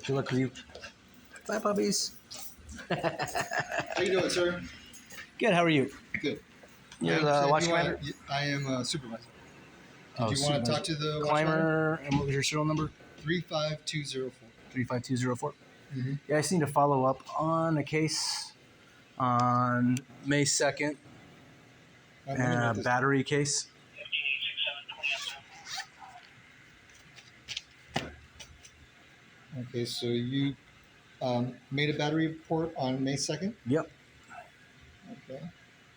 Good luck with you. Bye, puppies. How you doing, sir? Good. How are you? Good. You're the watch commander? I am a supervisor. Did you supervisor. want to talk to the watch climber? And what was your serial number? 35204. 35204. Mm-hmm. Yeah, I just need to follow up on a case on May 2nd. A battery case. Okay, so you made a battery report on May 2nd? Yep. Okay.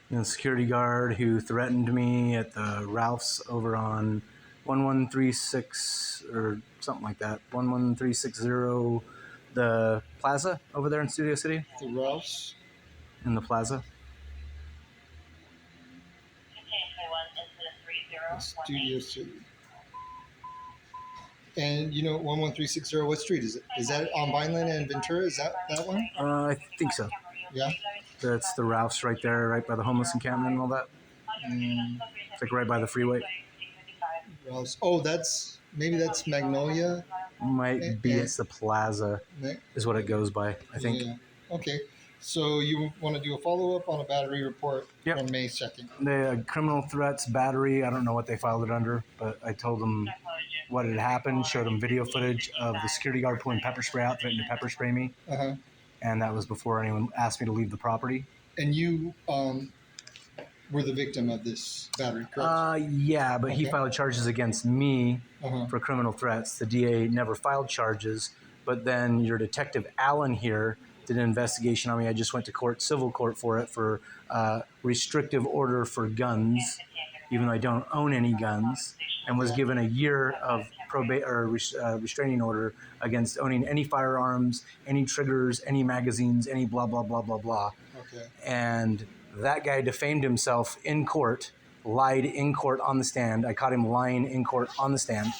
And a security guard who threatened me at the Ralph's over on 1136 or something like that. 11360, the plaza over there in Studio City. The Ralph's? In the plaza. Studio City. And you know 11360, what street is it? Is that on Vineland and Ventura? Is that one? I think so. Yeah. That's the Ralph's right there, right by the homeless encampment and all that. It's like right by the freeway. Ralph's. Oh, maybe that's Magnolia. Might be. It's the plaza is what it goes by, I think. Yeah. Okay. So you want to do a follow-up on a battery report on May 2nd? The criminal threats, battery, I don't know what they filed it under, but I told them what had happened, showed them video footage of the security guard pulling pepper spray out, threatening to pepper spray me. Uh-huh. And that was before anyone asked me to leave the property. And you were the victim of this battery, correct? Yeah, but he filed charges against me for criminal threats. The DA never filed charges, but then your detective Allen here did an investigation on me. I just went to court, civil court for it, for restrictive order for guns, even though I don't own any guns, and was given a year of restraining order against owning any firearms, any triggers, any magazines, any blah, blah, blah, blah, blah. Okay. And that guy defamed himself in court, lied in court on the stand. I caught him lying in court on the stand.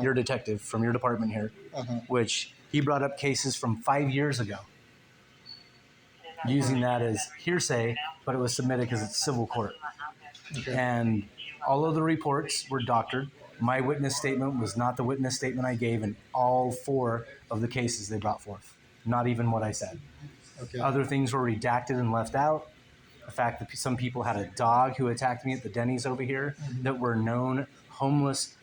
Your detective from your department here, which he brought up cases from 5 years ago, using that as hearsay, but it was submitted because it's civil court. Okay. And all of the reports were doctored. My witness statement was not the witness statement I gave in all 4 of the cases they brought forth. Not even what I said. Okay. Other things were redacted and left out. The fact that some people had a dog who attacked me at the Denny's over here that were known homeless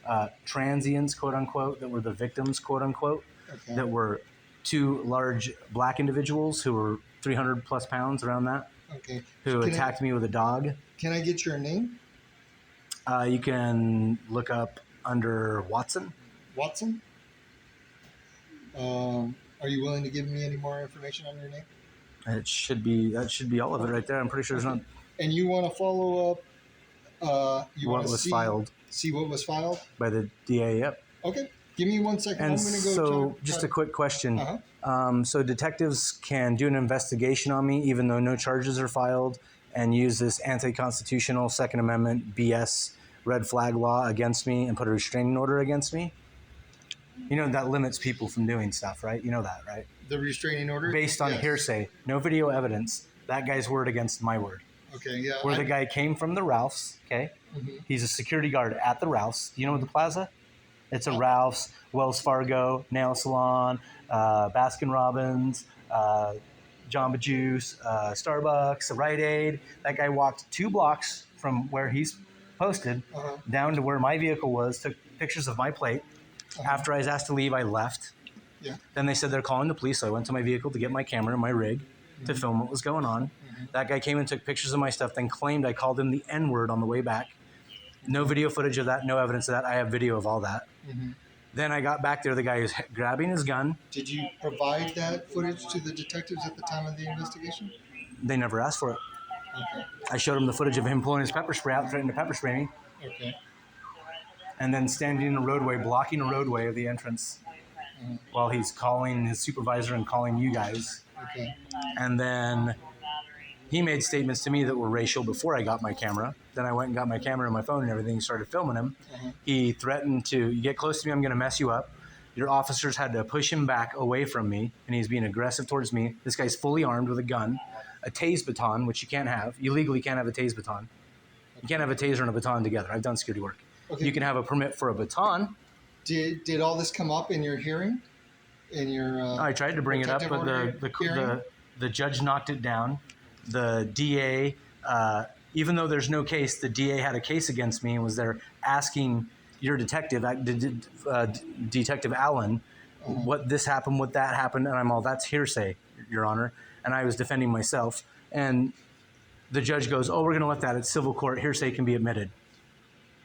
transients, quote unquote, that were the victims, quote unquote, that were 2 large black individuals who were 300 plus pounds, around that, who attacked me with a dog. Can I get your name? You can look up under Watson. Watson? Are you willing to give me any more information on your name? That should be all of it right there. I'm pretty sure there's not. And you want to follow up? What was filed? See what was filed by the DA. Yep. Okay. Give me 1 second. And I'm going to go. Just a quick question. So detectives can do an investigation on me, even though no charges are filed, and use this anti-constitutional Second Amendment BS red flag law against me and put a restraining order against me. You know that limits people from doing stuff, right? You know that, right? The restraining order? Based on hearsay, no video evidence, that guy's word against my word. Okay, yeah. Where the guy came from the Ralph's, okay? He's a security guard at the Ralph's. You know the plaza? It's a Ralph's, Wells Fargo, nail salon, Baskin Robbins, Jamba Juice, Starbucks, a Rite Aid. That guy walked 2 blocks from where he's posted down to where my vehicle was, took pictures of my plate. After I was asked to leave, I left. Yeah. Then they said they're calling the police, so I went to my vehicle to get my camera and my rig to film what was going on. That guy came and took pictures of my stuff, then claimed I called him the N-word on the way back. No video footage of that, no evidence of that. I have video of all that. Then I got back there, the guy was grabbing his gun. Did you provide that footage to the detectives at the time of the investigation? They never asked for it. Okay. I showed him the footage of him pulling his pepper spray out, threatening to pepper spray me. Okay. And then standing in a roadway, blocking a roadway of the entrance while he's calling his supervisor and calling you guys. Okay. And then he made statements to me that were racial before I got my camera. Then I went and got my camera and my phone and everything and started filming him. He threatened to, you get close to me, I'm going to mess you up. Your officers had to push him back away from me, and he's being aggressive towards me. This guy's fully armed with a gun, a tase baton, which you can't have. You legally can't have a tase baton. You can't have a taser and a baton together. I've done security work. You can have a permit for a baton. Did all this come up in your hearing? in your I tried to bring it up, protective but order hearing? the judge knocked it down. The DA, even though there's no case, the DA had a case against me and was there asking your detective, Detective Allen, what this happened, what that happened, and I'm all, that's hearsay, Your Honor. And I was defending myself, and the judge goes, "Oh, we're going to let that. It's civil court. Hearsay can be admitted."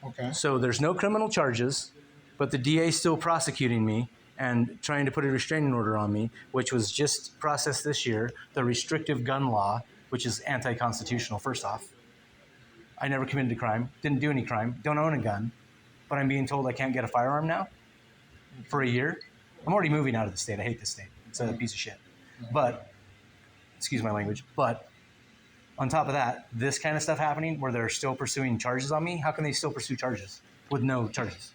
Okay. So there's no criminal charges, but the DA is still prosecuting me and trying to put a restraining order on me, which was just processed this year, the restrictive gun law, which is anti-constitutional, first off. I never committed a crime, didn't do any crime, don't own a gun, but I'm being told I can't get a firearm now for a year. I'm already moving out of the state. I hate this state. It's a piece of shit. But, excuse my language, but on top of that, this kind of stuff happening where they're still pursuing charges on me, how can they still pursue charges with no charges?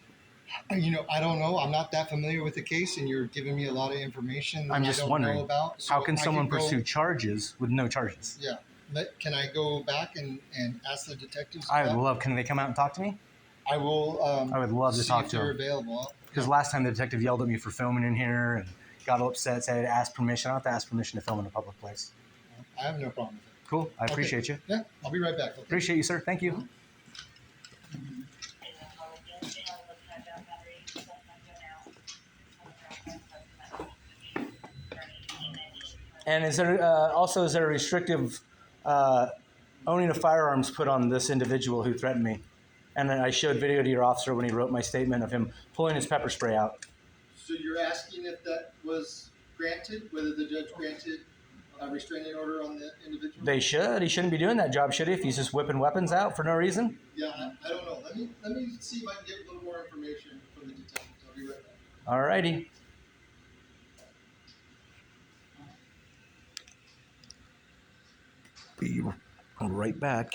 You know, I don't know. I'm not that familiar with the case, and you're giving me a lot of information that I'm I just don't wondering, know about. So how can I someone could go- pursue charges with no charges? Yeah. Can I go back and ask the detectives? I would that? love, can they come out and talk to me? I will. I would love to see talk if to they're them. available. Because last time the detective yelled at me for filming in here and got all upset, said I had to ask permission. I don't have to ask permission to film in a public place. I have no problem with it. Cool. I appreciate you. Yeah, I'll be right back. Okay? Appreciate you, sir. Thank you. And is there also, is there a restrictive owning of firearms put on this individual who threatened me? And then I showed video to your officer when he wrote my statement of him pulling his pepper spray out. So you're asking if that was granted, whether the judge granted a restraining order on the individual? They should. He shouldn't be doing that job, should he? If he's just whipping weapons out for no reason. Yeah, I don't know. Let me see if I can get a little more information from the detectives. I'll be right back. All righty. Be right back.